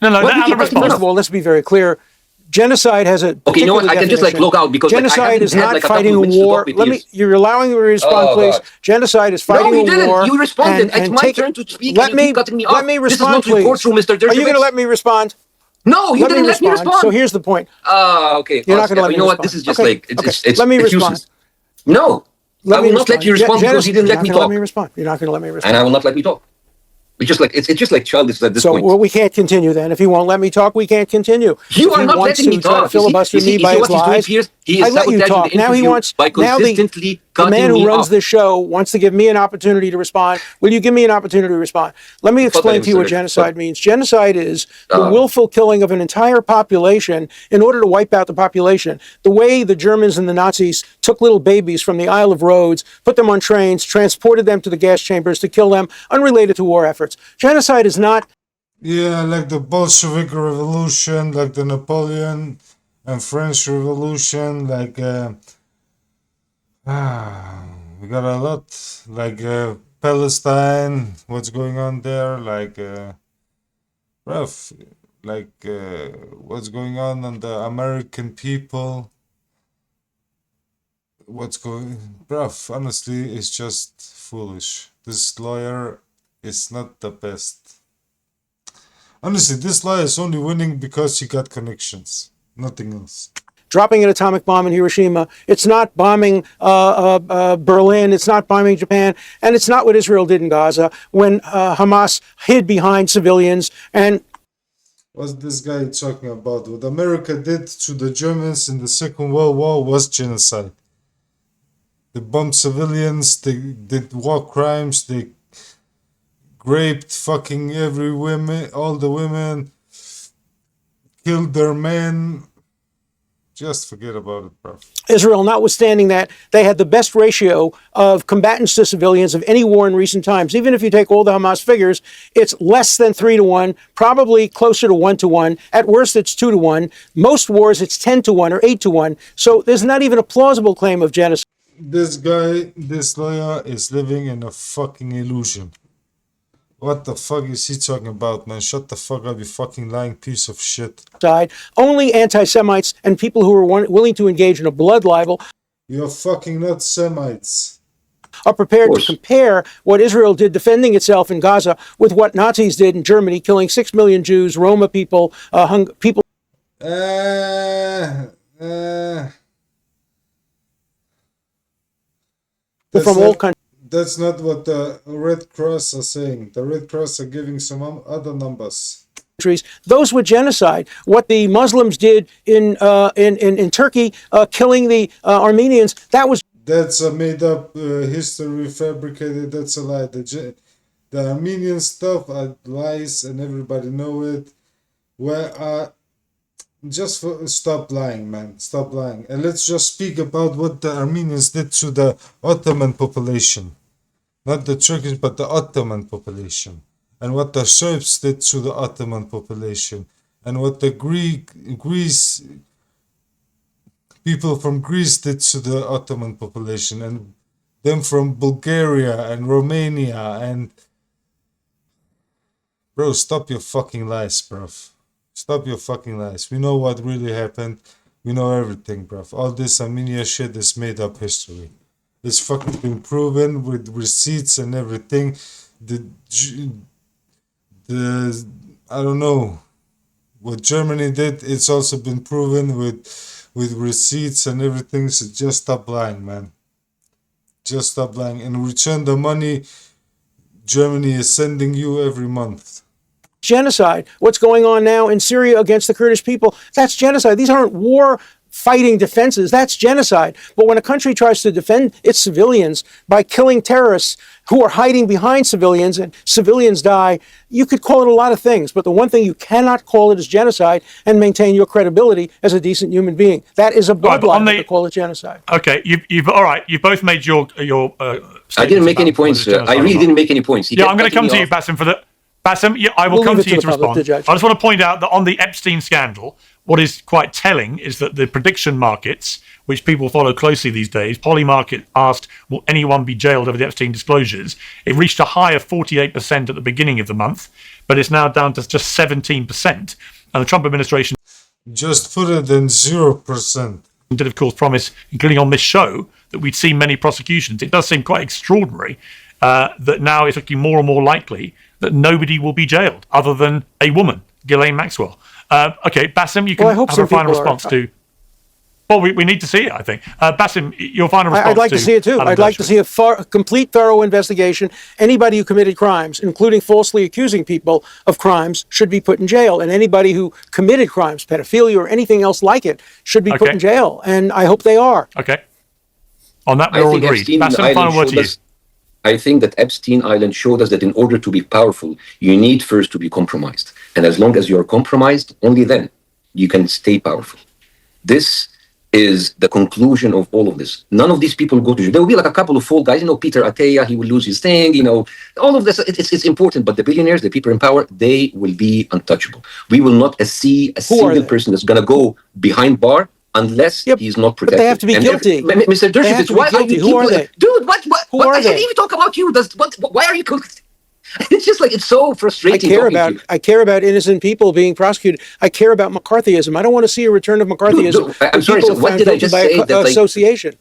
No, let Alan respond. First of all, let's be very clear. Genocide has a Okay, you know what? I can just like log out because genocide is not fighting a war. You're allowing me to respond, please. Genocide is fighting a war. No, you didn't. You responded. It's my turn to speak. Let me respond, please. Mr. Dershowitz. Are you going to let me respond? No, you didn't let me respond. So here's the point. Okay. You're not going to let me respond. You know what? This is just like it's let me respond. Useless. No, I will not let you respond because you didn't let me talk. Let me respond. You're not going to let me respond. And I will not let me talk. It's just like childish at this point. So we can't continue then. If he won't let me talk, we can't continue. You are not letting me talk. Filibuster me by his lies. I let you talk. Now he wants. Now the man who runs this show wants to give me an opportunity to respond. Will you give me an opportunity to respond? Let me explain to you what genocide means. Genocide is the willful killing of an entire population in order to wipe out the population. The way the Germans and the Nazis took little babies from the Isle of Rhodes, put them on trains, transported them to the gas chambers to kill them, unrelated to war efforts. Genocide is not. Yeah, like the Bolshevik Revolution, like the Napoleon and French Revolution, like we got a lot, like Palestine, what's going on there, like rough, like what's going on the American people, what's going, rough. Honestly, it's just foolish. This lawyer is not the best. Honestly, this lawyer is only winning because he got connections, nothing else. Dropping an atomic bomb in Hiroshima. It's not bombing Berlin. It's not bombing Japan. And it's not what Israel did in Gaza when Hamas hid behind civilians. And what's this guy talking about? What America did to the Germans in the Second World War was genocide. They bombed civilians. They did war crimes. They raped fucking all the women, killed their men. Just forget about it, bro. Israel, notwithstanding that, they had the best ratio of combatants to civilians of any war in recent times. Even if you take all the Hamas figures, it's less than 3-1, probably closer to 1-1. At worst, it's 2-1. Most wars, it's 10-1 or 8-1. So there's not even a plausible claim of genocide. This guy, this lawyer, is living in a fucking illusion. What the fuck is he talking about, man? Shut the fuck up, you fucking lying piece of shit. Only anti-Semites and people who are willing to engage in a blood libel. You're fucking not Semites. Are prepared to compare what Israel did defending itself in Gaza with what Nazis did in Germany, killing 6 million Jews, Roma people, people. From all countries. That's not what the Red Cross are saying. The Red Cross are giving some other numbers. Those were genocide. What the Muslims did in Turkey, killing the Armenians, that's a made-up history, fabricated. That's a lie. The Armenian stuff are lies, and everybody know it. Stop lying, man. Stop lying. And let's just speak about what the Armenians did to the Ottoman population. Not the Turkish, but the Ottoman population. And what the Serbs did to the Ottoman population. And what the people from Greece did to the Ottoman population. And them from Bulgaria and Romania. And bro, stop your fucking lies, bruv. Stop your fucking lies. We know what really happened. We know everything, bruv. All this Armenia shit is made up history. It's fucking been proven with receipts and everything. The I don't know what Germany did. It's also been proven with receipts and everything. So just stop lying, man. Just stop lying and return the money Germany is sending you every month. Genocide. What's going on now in Syria against the Kurdish people? That's genocide. These aren't war-fighting defenses. That's genocide. But when a country tries to defend its civilians by killing terrorists who are hiding behind civilians and civilians die, you could call it a lot of things. But the one thing you cannot call it is genocide and maintain your credibility as a decent human being. That is a bloodline to call it genocide. Okay, you've all right. You both made your. I didn't make any points. I really didn't make any points. I'm going to come to you, Bassem, for the. Bassem, I will come to you to respond. I just want to point out that on the Epstein scandal, what is quite telling is that the prediction markets, which people follow closely these days, Polymarket asked, will anyone be jailed over the Epstein disclosures? It reached a high of 48% at the beginning of the month, but it's now down to just 17%. And the Trump administration... Just put it in 0%. Did of course promise, including on this show, that we'd see many prosecutions. It does seem quite extraordinary that now it's looking more and more likely that nobody will be jailed other than a woman, Ghislaine Maxwell. Okay, Bassem, you can have a final response to. Well, we need to see it, I think. Bassem, your final response. I'd like to see it too. I'd like to see a complete, thorough investigation. Anybody who committed crimes, including falsely accusing people of crimes, should be put in jail. And anybody who committed crimes, pedophilia or anything else like it, should be put in jail. And I hope they are. Okay. On that, we're all agreed. Bassem, final word to you. I think that Epstein Island showed us that in order to be powerful, you need first to be compromised. And as long as you're compromised, only then you can stay powerful. This is the conclusion of all of this. None of these people go to jail. There will be like a couple of fall guys, Peter Attia, he will lose his thing, all of this, it's important. But the billionaires, the people in power, they will be untouchable. We will not see a single person that's going to go behind bar unless he's not protected. But they have to be guilty. Mr. Dershowitz, why are you Who are they? Dude, what? I didn't even talk about you. Why are you... It's just like, it's so frustrating. I care about innocent people being prosecuted. I care about McCarthyism. I don't want to see a return of McCarthyism. I'm sorry, so what did I just say? Association.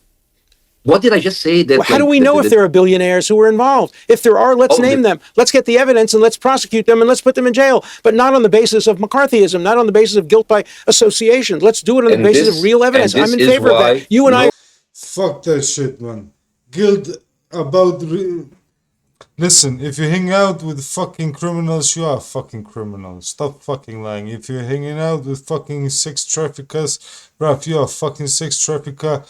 What did I just say? That how do we know if there are billionaires who are involved? If there are, let's name them. Let's get the evidence and let's prosecute them and let's put them in jail. But not on the basis of McCarthyism, not on the basis of guilt by association. Let's do it on the basis of real evidence. I'm in favor of that. You and I... Fuck that shit, man. Guilt about... Listen, if you hang out with fucking criminals, you are a fucking criminal. Stop fucking lying. If you're hanging out with fucking sex traffickers, bruv, you are a fucking sex trafficker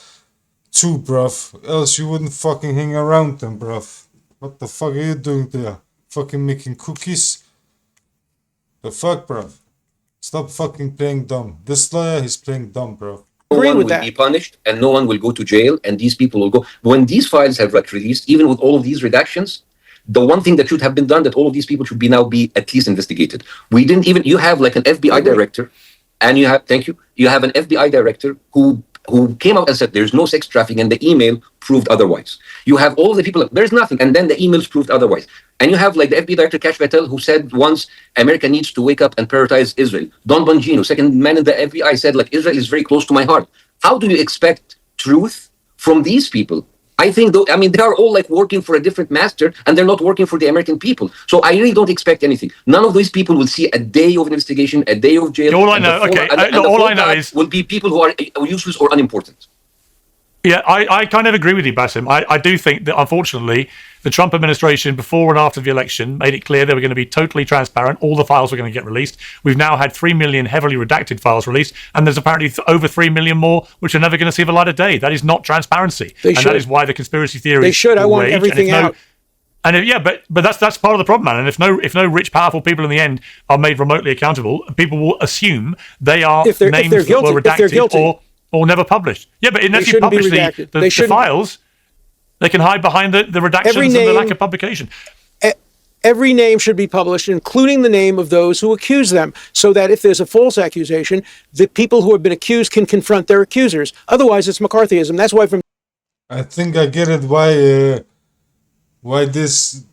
too, bruv. Else you wouldn't fucking hang around them, bruv. What the fuck are you doing there? Fucking making cookies? The fuck, bruv? Stop fucking playing dumb. This lawyer is playing dumb, bruv. No one will be punished and no one will go to jail and these people will go. When these files have released, even with all of these redactions, the one thing that should have been done, that all of these people should now be at least investigated. We didn't even, you have like an FBI director, and you have, you have an FBI director who came out and said there's no sex trafficking, and the email proved otherwise. You have all the people, there's nothing, and then the emails proved otherwise. And you have like the FBI director, Kash Patel, who said once, America needs to wake up and prioritize Israel. Don Bongino, second man in the FBI, said like, Israel is very close to my heart. How do you expect truth from these people? I think, they are all like working for a different master and they're not working for the American people. So I really don't expect anything. None of these people will see a day of investigation, a day of jail. All I know, all I know is will be people who are useless or unimportant. Yeah, I kind of agree with you, Bassem. I do think that, unfortunately, the Trump administration, before and after the election, made it clear they were going to be totally transparent. All the files were going to get released. We've now had 3 million heavily redacted files released, and there's apparently over 3 million more which are never going to see the light of day. That is not transparency. That is why the conspiracy theory. They should. I want everything out. And but that's part of the problem, man. And if no rich, powerful people in the end are made remotely accountable, people will assume they are names that were redacted or never published. Yeah, but unless you publish the files, they can hide behind the redactions and the lack of publication. Every name should be published, including the name of those who accuse them, so that if there's a false accusation, the people who have been accused can confront their accusers. Otherwise, it's McCarthyism. That's why I think I get it why this,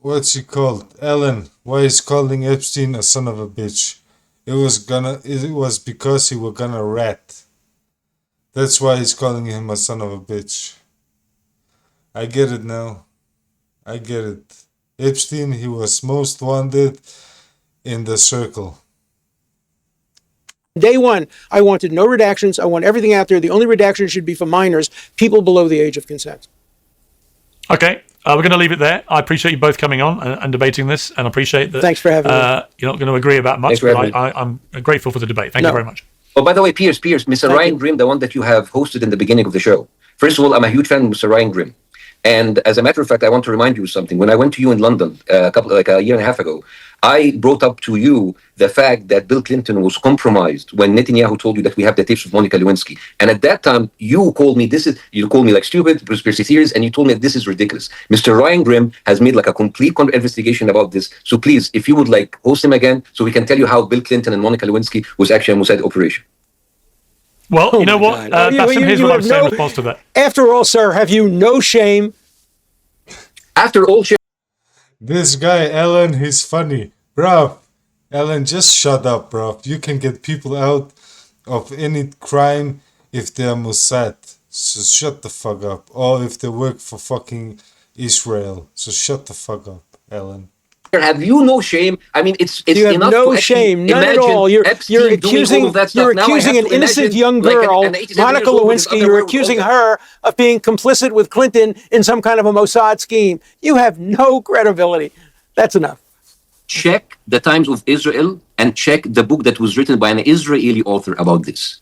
what's he called? Ellen, why he's calling Epstein a son of a bitch. It was because he was gonna rat. That's why he's calling him a son of a bitch. I get it now. I get it. Epstein, he was most wanted in the circle. Day one, I wanted no redactions. I want everything out there. The only redaction should be for minors, people below the age of consent. Okay, we're going to leave it there. I appreciate you both coming on and debating this, and I appreciate that. Thanks for having me. You're not going to agree about much, but I'm grateful for the debate. Thank you very much. Oh, by the way, Piers, Mr. Ryan Grim, the one that you have hosted in the beginning of the show. First of all, I'm a huge fan of Mr. Ryan Grim. And as a matter of fact, I want to remind you of something. When I went to you in London a year and a half ago, I brought up to you the fact that Bill Clinton was compromised when Netanyahu told you that we have the tapes of Monica Lewinsky. And at that time, you called me like stupid, conspiracy theories, and you told me that this is ridiculous. Mr. Ryan Grim has made like a complete investigation about this. So please, if you would like, host him again so we can tell you how Bill Clinton and Monica Lewinsky was actually a Mossad operation. Well, you know what? Bassem, here's what I'm saying in response to that. After all, sir, have you no shame? After all shame. This guy, Ellen, he's funny. Bro, Ellen, just shut up, bro. You can get people out of any crime if they're Mossad. So shut the fuck up. Or if they work for fucking Israel. So shut the fuck up, Ellen. Have you no shame? I mean, it's You have enough no to shame, none at imagine all. You're Epstein doing accusing all of that you're stuff. Now I accusing have an to innocent imagine, young like, girl, an 87-year-old Monica with his Lewinsky. You're underwear accusing all her of being complicit with Clinton in some kind of a Mossad scheme. You have no credibility. That's enough. Check the Times of Israel and check the book that was written by an Israeli author about this.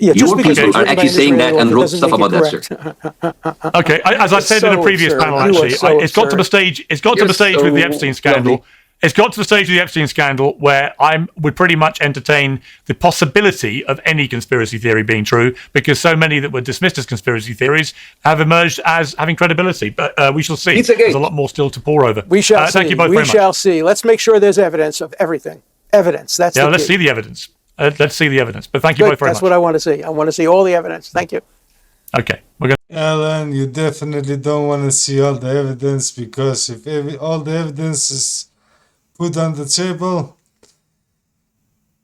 Yeah, just Your because people it's are written by actually an saying Israeli that and author wrote doesn't stuff make it about that, sir. correct. Okay, as I said in the So previous absurd. panel, You are actually, so it's got to the absurd. stage. It's got to You're the stage with the so Epstein scandal. lovely. It's got to the stage with the Epstein scandal where I would pretty much entertain the possibility of any conspiracy theory being true, because so many that were dismissed as conspiracy theories have emerged as having credibility. But we shall see. Pizzagate. There's a lot more still to pour over. We shall see. Thank you both We very much. shall see. Let's make sure there's evidence of everything. Evidence. That's Yeah, the let's key. see the evidence. Let's see the evidence. But thank you Good. both very That's much. what I want to see. I want to see all the evidence. Thank you. Okay, we're going. Ellen, you definitely don't want to see all the evidence, because if all the evidence is put on the table,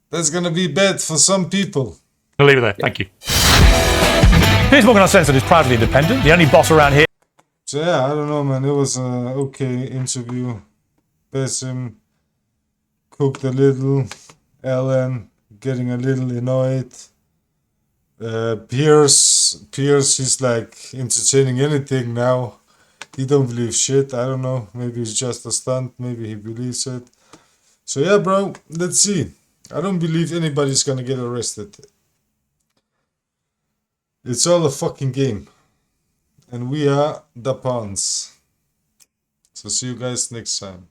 that's gonna be bad for some people. I'll leave it there. Thank you. Piers Morgan Uncensored is proudly independent. The only boss around here. So yeah, I don't know, man. It was an okay interview. Bassem cooked a little. Ellen getting a little annoyed. Piers is like entertaining anything now. He don't believe shit. I don't know. Maybe it's just a stunt. Maybe he believes it. So yeah, bro. Let's see. I don't believe anybody's gonna get arrested. It's all a fucking game. And we are the pawns. So see you guys next time.